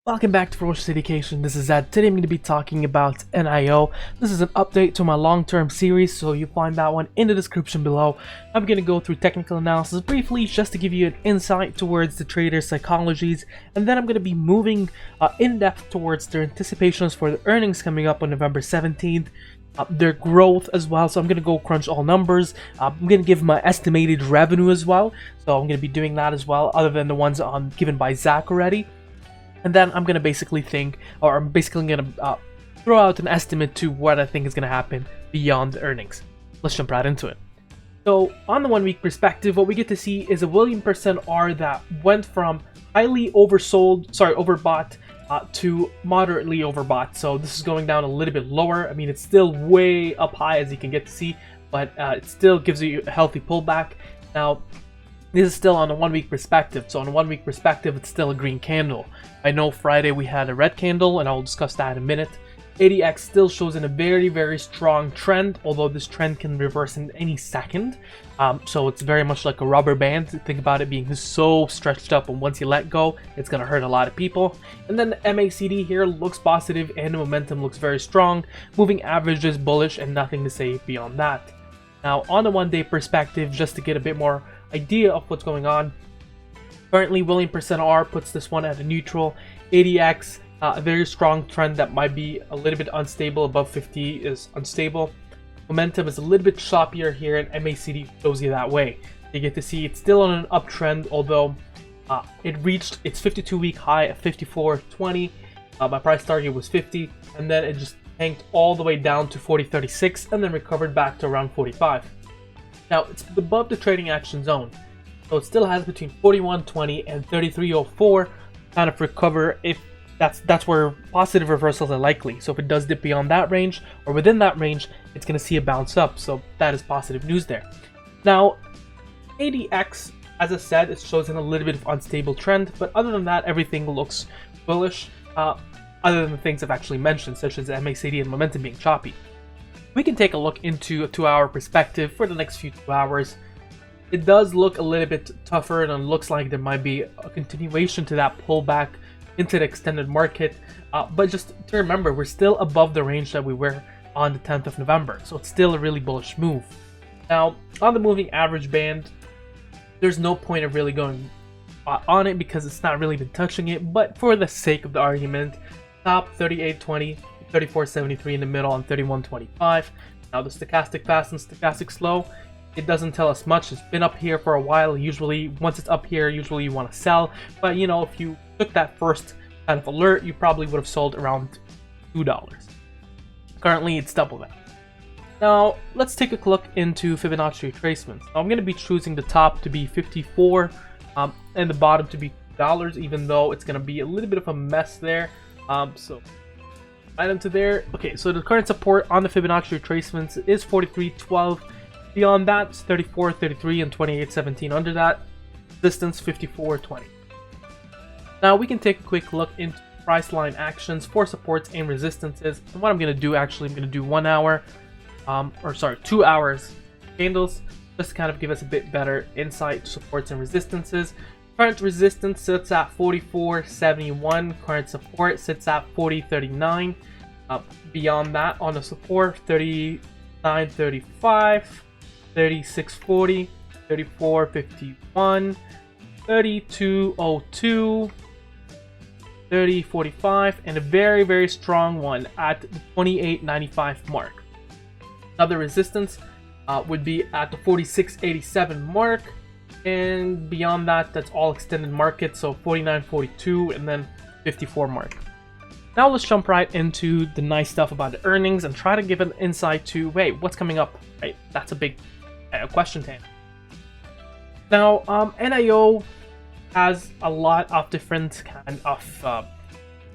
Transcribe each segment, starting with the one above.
Welcome back to Ferocious Education. This is Ed. Today I'm going to be talking about NIO. This is an update to my long-term series, so you find that one in the description below. I'm going to go through technical analysis briefly just to give you an insight towards the traders' psychologies, and then I'm going to be moving in depth towards their anticipations for the earnings coming up on November 17th. Their growth as well, so I'm going to go crunch all numbers. I'm going to give my estimated revenue as well, so I'm going to be doing that as well, other than the ones given by Zach already. And then I'm going to basically throw out an estimate to what I think is going to happen beyond the earnings. Let's jump right into it. So on the 1 week perspective, what we get to see is a William %R that went from highly overbought to moderately overbought. So this is going down a little bit lower. I mean, it's still way up high as you can get to see, but it still gives you a healthy pullback. Now, this is still on a 1 week perspective, so on a 1 week perspective, it's still a green candle. I know Friday we had a red candle, and I'll discuss that in a minute. ADX still shows in a very, very strong trend, although this trend can reverse in any second. So it's very much like a rubber band. Think about it being so stretched up, and once you let go, it's going to hurt a lot of people. And then the MACD here looks positive, and the momentum looks very strong. Moving average is bullish, and nothing to say beyond that. Now, on the 1 day perspective, just to get a bit more idea of what's going on, currently William %R puts this one at a neutral. ADX, a very strong trend that might be a little bit unstable. Above 50 is unstable. Momentum is a little bit choppier here, and MACD shows you that way. You get to see it's still on an uptrend, although it reached its 52-week high at 54.20. My price target was 50, and then it just tanked all the way down to 40.36 and then recovered back to around 45. Now, it's above the trading action zone, so it still has between 41.20 and 33.04 kind of recover if that's where positive reversals are likely. So if it does dip beyond that range or within that range, it's going to see a bounce up, so that is positive news there. Now, ADX, as I said, it shows in a little bit of unstable trend, but other than that, everything looks bullish, other than the things I've actually mentioned, such as MACD and momentum being choppy. We can take a look into a 2-hour perspective for the next few 2 hours. It does look a little bit tougher, and it looks like there might be a continuation to that pullback into the extended market. But just to remember, we're still above the range that we were on the 10th of November, so it's still a really bullish move. Now, on the moving average band, there's no point of really going on it because it's not really been touching it, but for the sake of the argument, top 38.20, 34.73 in the middle, and 31.25. Now the stochastic fast and stochastic slow, it doesn't tell us much. It's been up here for a while. Usually, once it's up here, usually you want to sell. But you know, if you took that first kind of alert, you probably would have sold around $2. Currently, it's double that. Now, let's take a look into Fibonacci retracements. Now, I'm going to be choosing the top to be 54 and the bottom to be $2, even though it's going to be a little bit of a mess there. So item to there. Okay, so the current support on the Fibonacci retracements is 43.12. Beyond that, it's 34.33 and 28.17. Under that, resistance 54.20. Now we can take a quick look into price line actions for supports and resistances. And what I'm going to do, actually, I'm going to do 1 hour, 2 hours candles, just to kind of give us a bit better insight to supports and resistances. Current resistance sits at 44.71. Current support sits at 40.39. Beyond that, on the support, 39.35, 36.40, 34.51, 32.02, 30.45, and a very, very strong one at the 28.95 mark. Now the resistance would be at the 46.87 mark. And beyond that, that's all extended market, so 49.42 and then 54 mark. Now let's jump right into the nice stuff about the earnings and try to give an insight to, wait, what's coming up, right? That's a big question to answer. Now, NIO has a lot of different kind of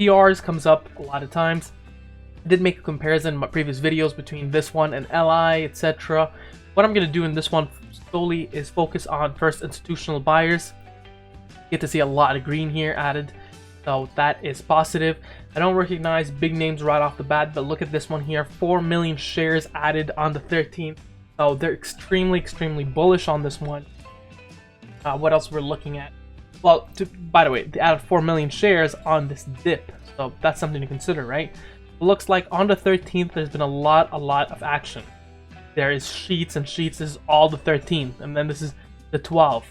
PRs, comes up a lot of times. I did make a comparison in my previous videos between this one and LI, etc. What I'm going to do in this one solely is focus on first institutional buyers. You get to see a lot of green here added, so that is positive. I don't recognize big names right off the bat, but look at this one here, 4 million shares added on the 13th. So they're extremely bullish on this one. What else we're looking at? well, by the way, they added 4 million shares on this dip, so that's something to consider, right? It looks like on the 13th, there's been a lot of action. There is sheets and sheets. This is all the 13th, and then this is the 12th.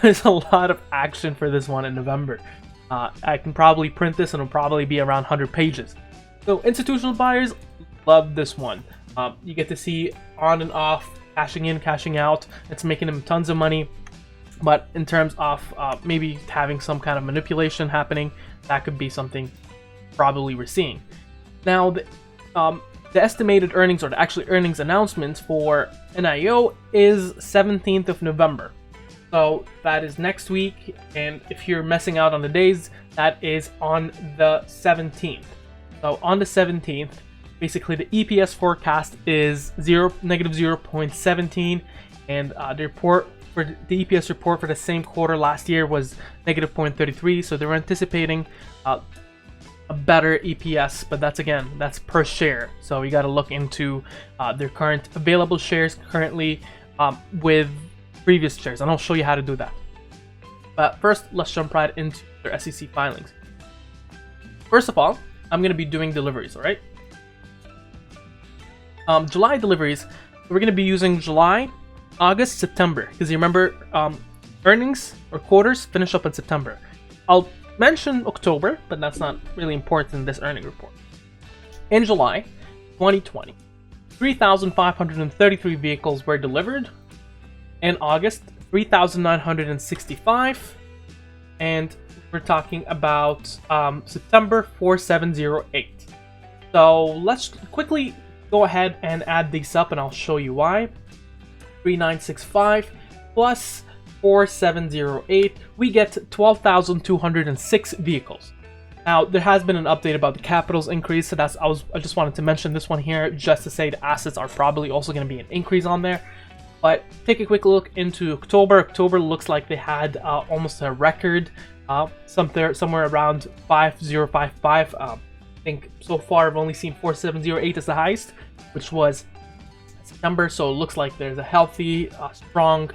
There's a lot of action for this one in November. I can probably print this, and it'll probably be around 100 pages. So institutional buyers love this one. You get to see on and off, cashing in, cashing out. It's making them tons of money. But in terms of maybe having some kind of manipulation happening, that could be something probably we're seeing. Now, the estimated earnings, or the actual earnings announcement for NIO is 17th of November. So that is next week, and if you're messing out on the days, that is on the 17th. So on the 17th, basically the EPS forecast is negative 0.17, and the report for the EPS report for the same quarter last year was negative 0.33. So they're anticipating a better EPS, but that's per share. So you got to look into their current available shares currently with previous shares, and I'll show you how to do that. But first, let's jump right into their SEC filings. First of all, I'm going to be doing deliveries, all right? July deliveries, we're going to be using July, August, September, because you remember earnings or quarters finish up in September. I'll mention October, but that's not really important in this earning report. In July 2020, 3,533 vehicles were delivered. In August, 3,965, and we're talking about September 4,708. So let's quickly go ahead and add these up, and I'll show you why. 3,965 plus 4,708, we get 12,206 vehicles. Now, there has been an update about the capitals increase, so I just wanted to mention this one here just to say the assets are probably also going to be an increase on there. But take a quick look into October. October looks like they had almost a record, somewhere around 5,055. I think so far I've only seen 4,708 as the highest, which was September. So it looks like there's a healthy, strong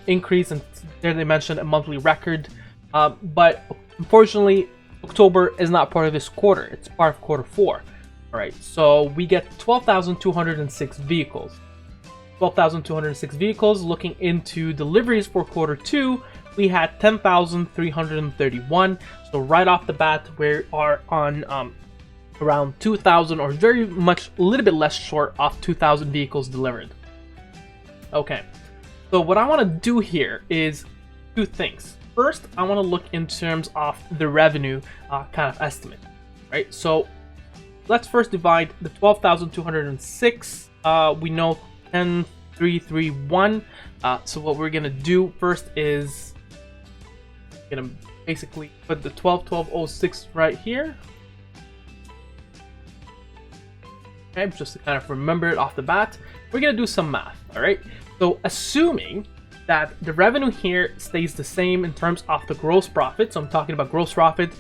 increase, and there they mentioned a monthly record. But unfortunately, October is not part of this quarter. It's part of quarter 4. All right, so we get 12,206 vehicles. 12,206 vehicles. Looking into deliveries for quarter 2, we had 10,331. So right off the bat, we are on around 2,000, or very much a little bit less short of 2,000 vehicles delivered. Okay, so what I want to do here is two things. First, I want to look in terms of the revenue kind of estimate, right? So let's first divide the 12,206. We know 10,331. So what we're gonna do first is gonna basically put the 12,1206 right here. Okay, just to kind of remember it off the bat, we're gonna do some math. All right. So assuming that the revenue here stays the same in terms of the gross profit. So I'm talking about gross profit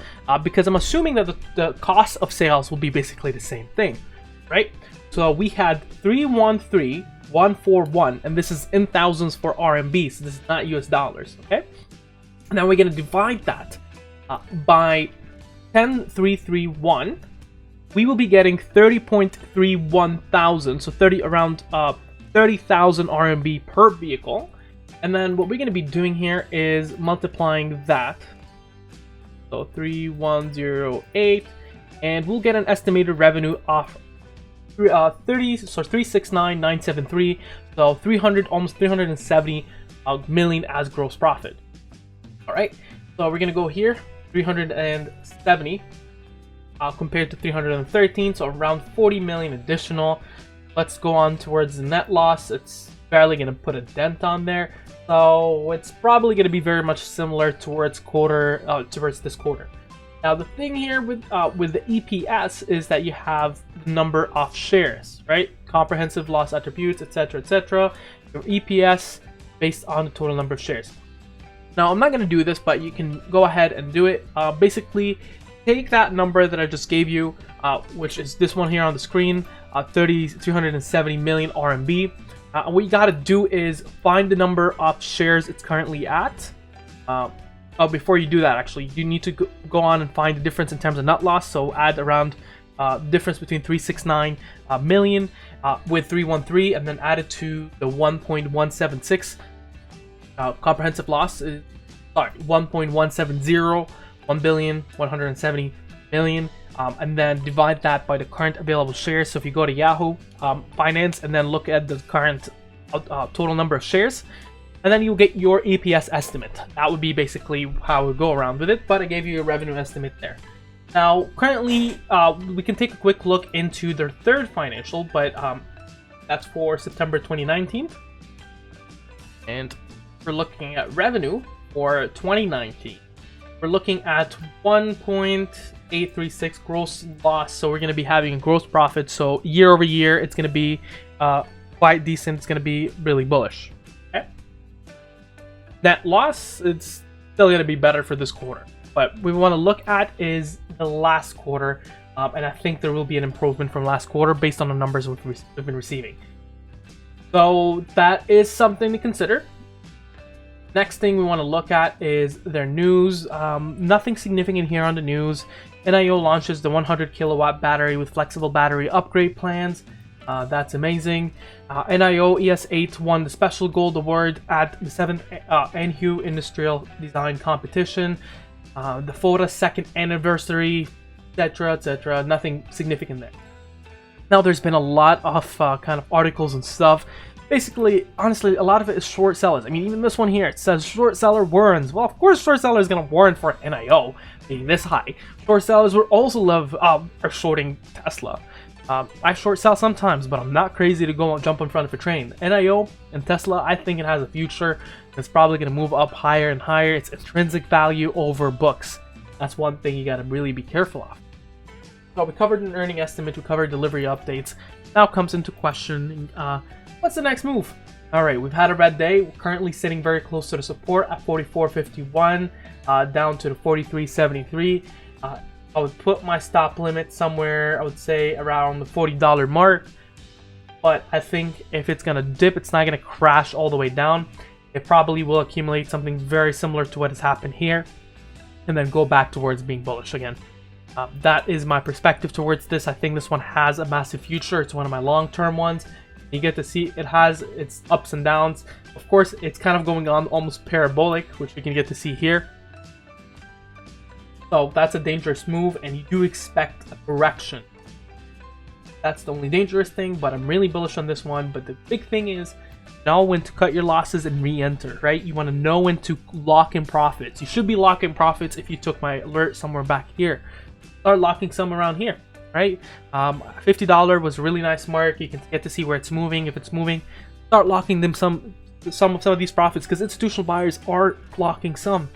because I'm assuming that the cost of sales will be basically the same thing, right? So we had 313,141, and this is in thousands for RMB, so this is not US dollars, okay? Now we're gonna divide that by 10,331. We will be getting 30.31 thousand, so around 30,000 RMB per vehicle. And then what we're going to be doing here is multiplying that. So 3,108, and we'll get an estimated revenue of 369,973. So 300, almost 370 million as gross profit. All right. So we're going to go here, 370 compared to 313, so around 40 million additional. Let's go on towards the net loss. It's barely going to put a dent on there. So it's probably going to be very much similar towards this quarter. Now the thing here with the EPS is that you have the number of shares, right? Comprehensive loss attributes, etc., etc. Your EPS based on the total number of shares. Now I'm not going to do this, but you can go ahead and do it. Basically, take that number that I just gave you, which is this one here on the screen, 370 million RMB. What you got to do is find the number of shares it's currently at, Before you do that, actually, you need to go on and find the difference in terms of net loss. So add around difference between 369 million with 313, and then add it to the 1.176 comprehensive loss. Sorry, 1.170, 1,170 million. And then divide that by the current available shares. So if you go to Yahoo Finance and then look at the current total number of shares, and then you'll get your EPS estimate. That would be basically how we go around with it, but I gave you a revenue estimate there. Now, currently, we can take a quick look into their third financial, but that's for September 2019. And we're looking at revenue for 2019. We're looking at 1.836 gross loss, so we're going to be having a gross profit. So year over year, it's going to be quite decent. It's going to be really bullish. Okay. Net loss, it's still going to be better for this quarter. But what we want to look at is the last quarter, and I think there will be an improvement from last quarter based on the numbers we've been receiving. So that is something to consider. Next thing we want to look at is their news. Nothing significant here on the news. NIO launches the 100 kilowatt battery with flexible battery upgrade plans. That's amazing. NIO ES8 won the Special Gold Award at the 7th NIO Industrial Design Competition. The FOTA 2nd anniversary, etc., etc. Nothing significant there. Now, there's been a lot of kind of articles and stuff. Basically, honestly, a lot of it is short sellers. I mean, even this one here, it says short seller warrants. Well, of course, short seller is going to warrant for NIO being this high. Short sellers will also love are shorting Tesla. I short sell sometimes, but I'm not crazy to go and jump in front of a train. NIO and Tesla, I think it has a future. It's probably going to move up higher and higher. It's intrinsic value over books. That's one thing you got to really be careful of. So we covered an earning estimate, we covered delivery updates. Now comes into question, what's the next move? All right, we've had a red day. We're currently sitting very close to the support at 44.51, down to the 43.73. I would put my stop limit somewhere, I would say around the $40 mark. But I think if it's going to dip, it's not going to crash all the way down. It probably will accumulate something very similar to what has happened here, and then go back towards being bullish again. That is my perspective towards this. I think this one has a massive future. It's one of my long-term ones. You get to see it has its ups and downs. Of course, it's kind of going on almost parabolic, which we can get to see here. So that's a dangerous move, and you do expect a correction. That's the only dangerous thing, but I'm really bullish on this one. But the big thing is know when to cut your losses and re-enter, right? You want to know when to lock in profits. You should be locking profits if you took my alert somewhere back here. Start locking some around here, right? $50 was a really nice mark. You can get to see where it's moving. If it's moving, start locking them some of these profits, because institutional buyers are locking some.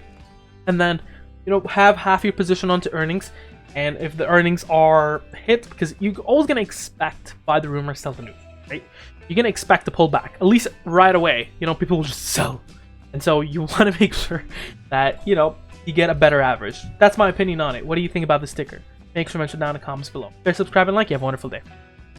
And then, you know, have half your position onto earnings. And if the earnings are hit, because you're always going to expect buy the rumor, sell the news, right? You're going to expect to pull back, at least right away. You know, people will just sell. And so you want to make sure that, you know, you get a better average. That's my opinion on it. What do you think about the sticker? Make sure to mention down in the comments below. Subscribe and like. You have a wonderful day.